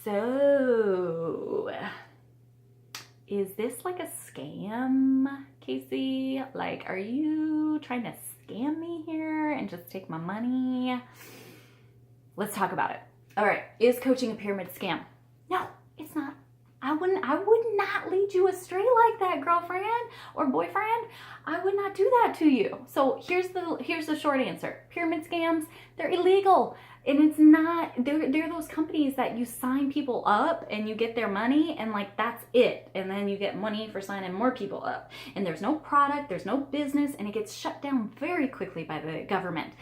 So, is this like a scam, Casey? Like, are you trying to scam me here and just take my money? Let's talk about it. All right, is coaching a pyramid scam? No, it's not. I would not lead you astray like that, girlfriend or boyfriend. I would not do that to you. So here's the short answer. Pyramid scams, they're illegal. And it's not, they're those companies that you sign people up and you get their money and like that's it. And then you get money for signing more people up. And there's no product, there's no business, and it gets shut down very quickly by the government.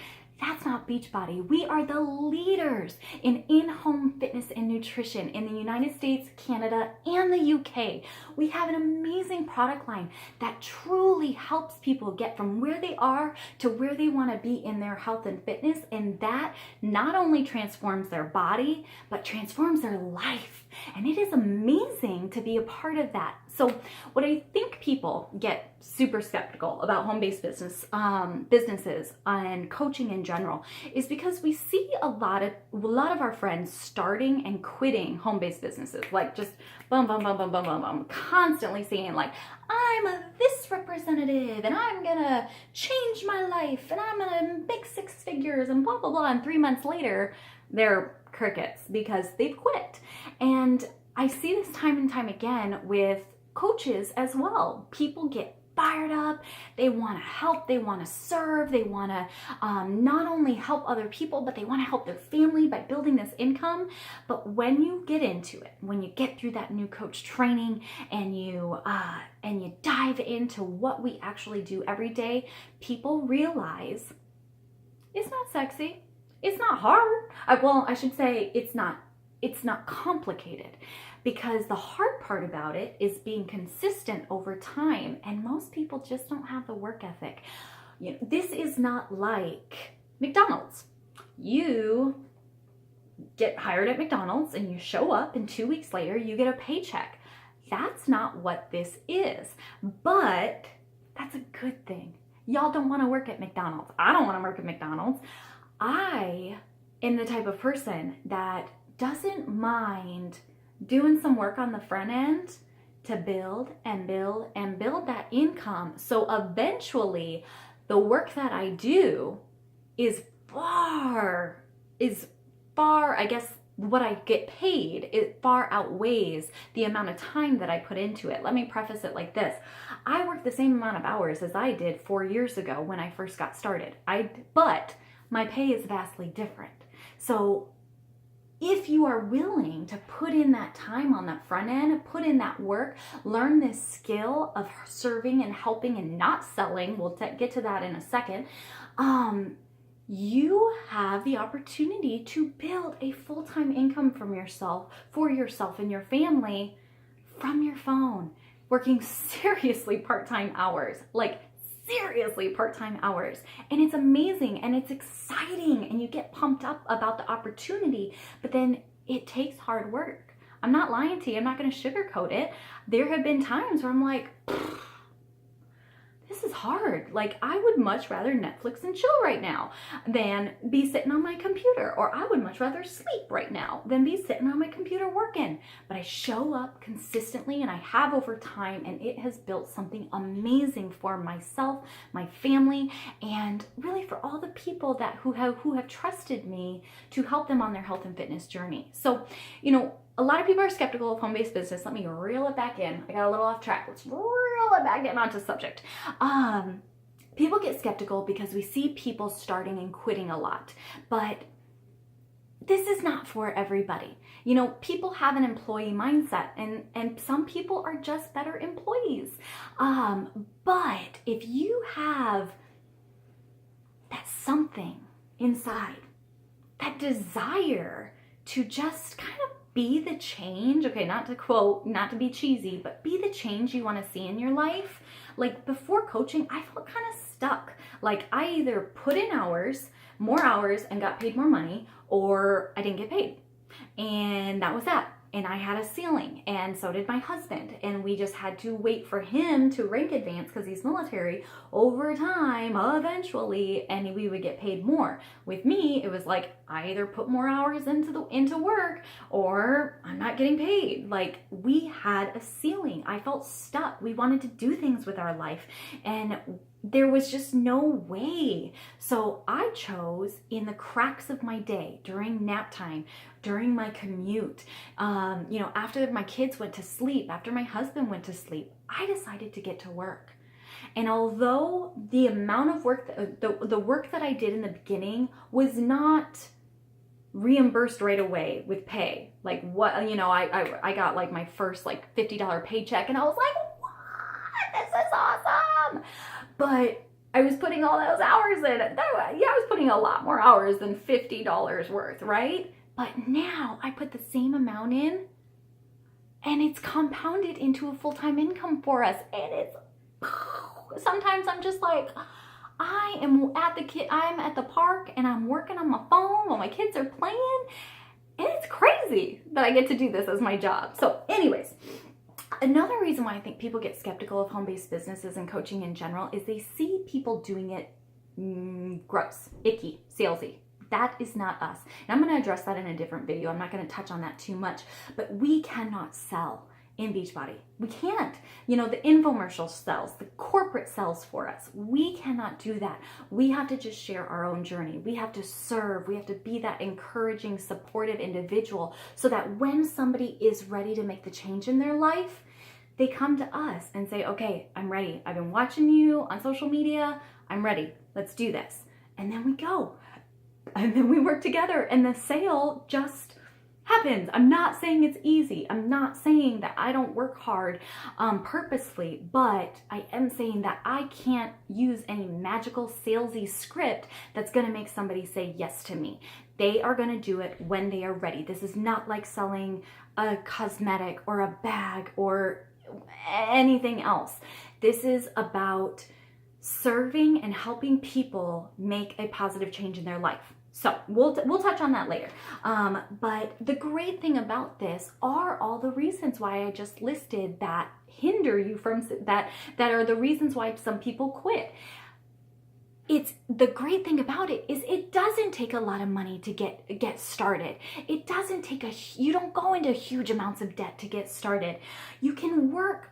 That's not Beachbody. We are the leaders in in-home fitness and nutrition in the United States, Canada, and the UK. We have an amazing product line that truly helps people get from where they are to where they want to be in their health and fitness. And that not only transforms their body, but transforms their life. And it is amazing to be a part of that. So what I think people get super skeptical about home-based businesses and coaching in general is because we see a lot of our friends starting and quitting home-based businesses, like just boom, boom, boom, boom, boom, boom, boom, constantly saying like, I'm this representative and I'm gonna change my life and I'm gonna make 6 figures and blah, blah, blah. And 3 months later, they're crickets because they've quit. And I see this time and time again with coaches as well. People get fired up, they want to help, they want to serve, they want to not only help other people, but they want to help their family by building this income. But when you get into it, when you get through that new coach training and you dive into what we actually do every day, people realize it's not sexy. It's not hard. I should say it's not complicated, because the hard part about it is being consistent over time, and most people just don't have the work ethic. You know, this is not like McDonald's. You get hired at McDonald's and you show up and 2 weeks later you get a paycheck. That's not what this is, but that's a good thing. Y'all don't want to work at McDonald's. I don't want to work at McDonald's. I am the type of person that doesn't mind doing some work on the front end to build and build and build that income. So eventually the work that I do is far, I guess what I get paid, it far outweighs the amount of time that I put into it. Let me preface it like this. I work the same amount of hours as I did 4 years ago when I first got started. But my pay is vastly different. So if you are willing to put in that time on that front end, put in that work, learn this skill of serving and helping and not selling, we'll get to that in a second, you have the opportunity to build a full-time income for yourself and your family from your phone, working seriously part-time hours, like seriously part-time hours. And it's amazing and it's exciting and you get pumped up about the opportunity, but then it takes hard work. I'm not lying to you. I'm not going to sugarcoat it. There have been times where I'm like, this is hard. Like, I would much rather Netflix and chill right now than be sitting on my computer, or I would much rather sleep right now than be sitting on my computer working. But I show up consistently, and I have over time, and it has built something amazing for myself, my family, and really for all the people who have trusted me to help them on their health and fitness journey. So, you know, a lot of people are skeptical of home-based business. Let me reel it back in. I got a little off track. Let's reel it back in onto subject. People get skeptical because we see people starting and quitting a lot, but this is not for everybody. You know, people have an employee mindset, and some people are just better employees. But if you have that something inside, that desire to just kind of be the change, okay, not to be cheesy, but be the change you want to see in your life. Like before coaching, I felt kind of stuck. Like I either put in more hours and got paid more money, or I didn't get paid. And that was that. and I had a ceiling, and so did my husband, and we just had to wait for him to rank advance because he's military over time eventually, and we would get paid more. With me, it was like I either put more hours into work or I'm not getting paid. Like, we had a ceiling. I felt stuck. We wanted to do things with our life, and there was just no way. So I chose, in the cracks of my day, during nap time, during my commute, after my kids went to sleep, after my husband went to sleep, I decided to get to work. And although the amount of work, the work that I did in the beginning was not reimbursed right away with pay, like what, I got like my first like $50 paycheck, and I was like, what? This is awesome. But I was putting all those hours in. Yeah, I was putting a lot more hours than $50 worth, right? But now I put the same amount in, and it's compounded into a full-time income for us. And it's, sometimes I'm just like, I'm at the park and I'm working on my phone while my kids are playing. And it's crazy that I get to do this as my job. So anyways, another reason why I think people get skeptical of home-based businesses and coaching in general is they see people doing it gross, icky, salesy. That is not us. And I'm going to address that in a different video. I'm not going to touch on that too much, but we cannot sell in Beachbody. We can't. The infomercial sells, the corporate sells for us. We cannot do that. We have to just share our own journey. We have to serve. We have to be that encouraging, supportive individual so that when somebody is ready to make the change in their life, they come to us and say, okay, I'm ready. I've been watching you on social media. I'm ready. Let's do this. And then we go. And then we work together, and the sale just happens. I'm not saying it's easy. I'm not saying that I don't work hard purposely, but I am saying that I can't use any magical salesy script that's going to make somebody say yes to me. They are going to do it when they are ready. This is not like selling a cosmetic or a bag or anything else. This is about serving and helping people make a positive change in their life. So we'll touch on that later. But the great thing about this are all the reasons why I just listed that hinder you from that are the reasons why some people quit. It's the great thing about it is it doesn't take a lot of money to get started. It doesn't take you don't go into huge amounts of debt to get started. You can work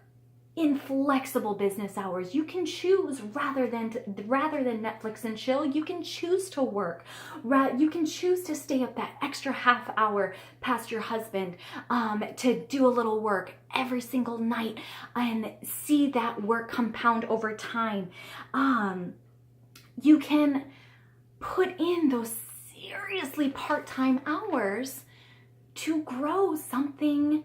in flexible business hours. You can choose rather than Netflix and chill. You can choose to work. You can choose to stay up that extra half hour past your husband to do a little work every single night and see that work compound over time. You can put in those seriously part-time hours to grow something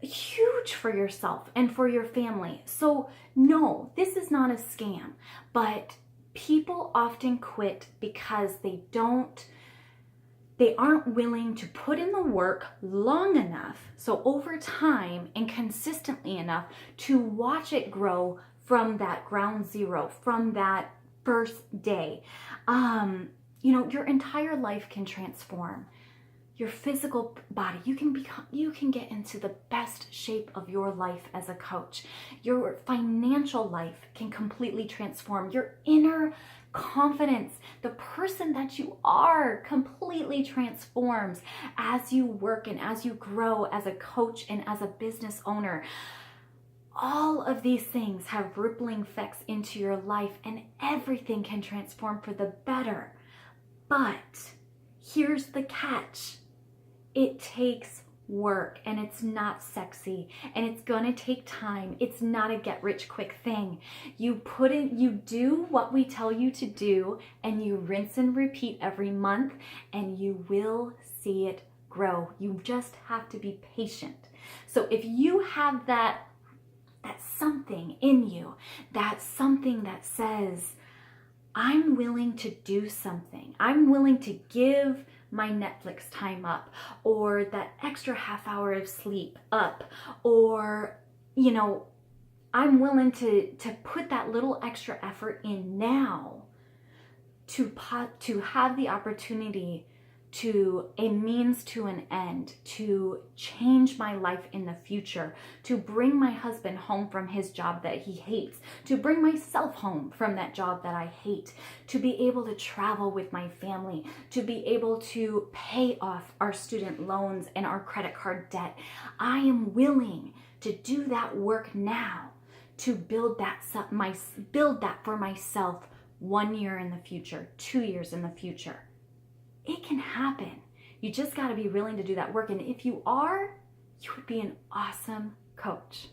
huge for yourself and for your family. So no, this is not a scam, but people often quit because they aren't willing to put in the work long enough, so over time and consistently enough to watch it grow from that ground zero, from that first day. Your entire life can transform. Your physical body, you can get into the best shape of your life as a coach. Your financial life can completely transform. Your inner confidence, the person that you are, completely transforms as you work and as you grow as a coach and as a business owner. All of these things have rippling effects into your life, and everything can transform for the better. But here's the catch. It takes work, and it's not sexy, and it's gonna take time. It's not a get rich quick thing. You do what we tell you to do, and you rinse and repeat every month, and you will see it grow. You just have to be patient. So if you have that something in you, that something that says, I'm willing to do something. I'm willing to give my Netflix time up, or that extra half hour of sleep up, or, I'm willing to put that little extra effort in now to have the opportunity to a means to an end, to change my life in the future, to bring my husband home from his job that he hates, to bring myself home from that job that I hate, to be able to travel with my family, to be able to pay off our student loans and our credit card debt. I am willing to do that work now to build that for myself 1 year in the future, 2 years in the future. It can happen. You just got to be willing to do that work. And if you are, you would be an awesome coach.